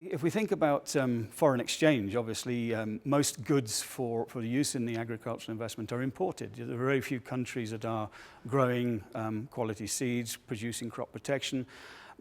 If we think about foreign exchange, obviously most goods for use in the agricultural investment are imported. There are very few countries that are growing quality seeds, producing crop protection,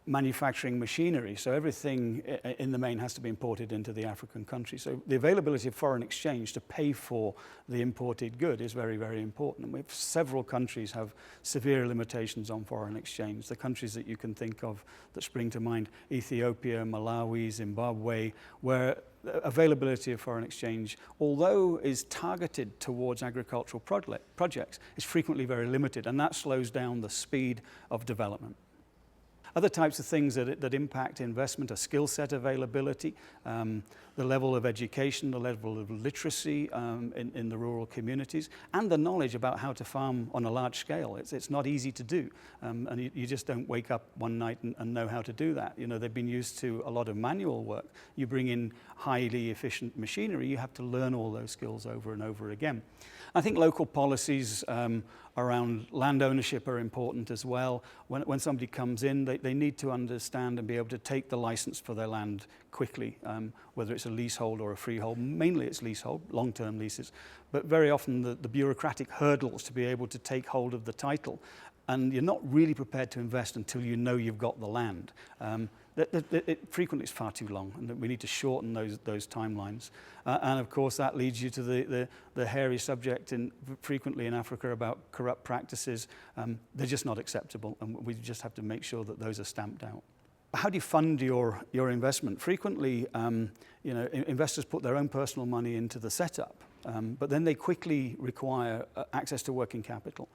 manufacturing machinery. So everything in the main has to be imported into the African countries. So the availability of foreign exchange to pay for the imported good is very, very important. And several countries have severe limitations on foreign exchange. The countries that you can think of that spring to mind, Ethiopia, Malawi, Zimbabwe, where availability of foreign exchange, although is targeted towards agricultural projects, is frequently very limited, and that slows down the speed of development. Other types of things that impact investment are skill set availability, the level of education, the level of literacy in the rural communities, and the knowledge about how to farm on a large scale. It's not easy to do, and you just don't wake up one night and know how to do that. You know, they've been used to a lot of manual work. You bring in highly efficient machinery, you have to learn all those skills over and over again. I think local policies around land ownership are important as well. When somebody comes in, they need to understand and be able to take the license for their land quickly, whether it's a leasehold or a freehold. Mainly it's leasehold, long-term leases, but very often the bureaucratic hurdles to be able to take hold of the title, and you're not really prepared to invest until you know you've got the land. Frequently it's far too long, and we need to shorten those timelines. And of course that leads you to the hairy subject frequently in Africa about corrupt practices. They're just not acceptable, and we just have to make sure that those are stamped out. How do you fund your investment? Frequently, investors put their own personal money into the setup, but then they quickly require access to working capital.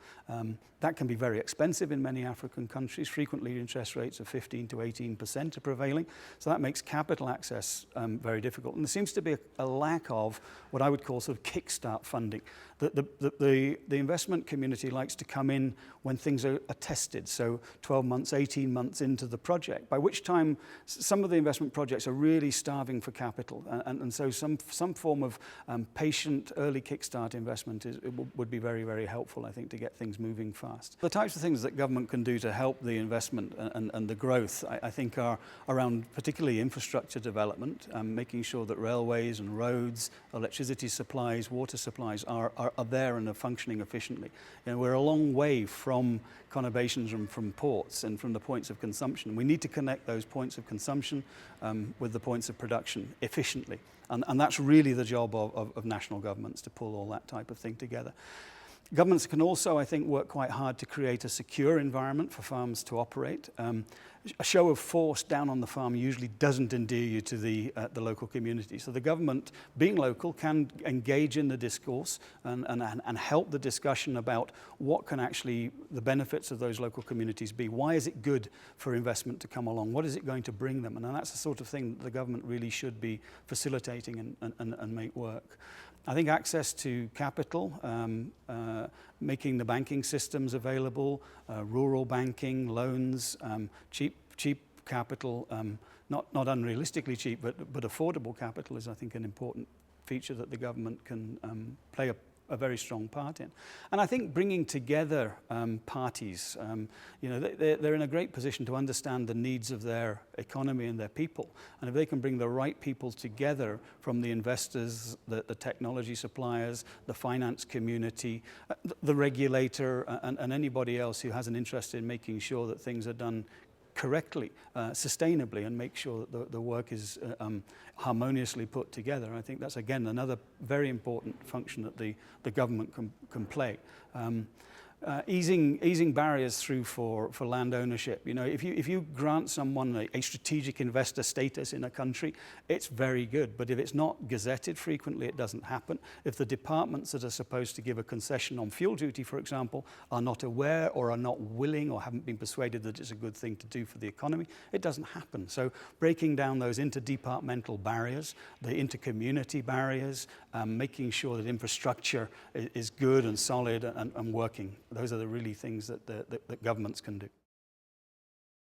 That can be very expensive in many African countries. Frequently, interest rates of 15 to 18% are prevailing, so that makes capital access very difficult. And there seems to be a lack of what I would call sort of kickstart funding. The investment community likes to come in when things are tested, so 12 months, 18 months into the project, by which time some of the investment projects are really starving for capital. And so some form of patient early kickstart investment would be very, very helpful, I think, to get things moving fast. The types of things that government can do to help the investment and the growth, I think, are around particularly infrastructure development, making sure that railways and roads, electricity supplies, water supplies are there and are functioning efficiently. We're a long way from conurbations and from ports and from the points of consumption. We need to connect those points of consumption with the points of production efficiently. And that's really the job of national governments, to pull all that type of thing together. Governments can also, I think, work quite hard to create a secure environment for farms to operate. A show of force down on the farm usually doesn't endear you to the local community. So the government, being local, can engage in the discourse and help the discussion about what can actually the benefits of those local communities be. Why is it good for investment to come along? What is it going to bring them? And that's the sort of thing that the government really should be facilitating and make work. I think access to capital, making the banking systems available, rural banking, loans, cheap capital, not unrealistically cheap, but affordable capital is, I think, an important feature that the government can play a very strong part in. And I think bringing together parties, they're in a great position to understand the needs of their economy and their people. And if they can bring the right people together, from the investors, the technology suppliers, the finance community, the regulator, and anybody else who has an interest in making sure that things are done correctly, sustainably, and make sure that the work is harmoniously put together. I think that's, again, another very important function that the government can play. Easing barriers through for land ownership. If you grant someone a strategic investor status in a country, it's very good. But if it's not gazetted frequently, it doesn't happen. If the departments that are supposed to give a concession on fuel duty, for example, are not aware or are not willing or haven't been persuaded that it's a good thing to do for the economy, it doesn't happen. So breaking down those interdepartmental barriers, the intercommunity barriers, making sure that infrastructure is good and solid and working. Those are the really things that governments can do.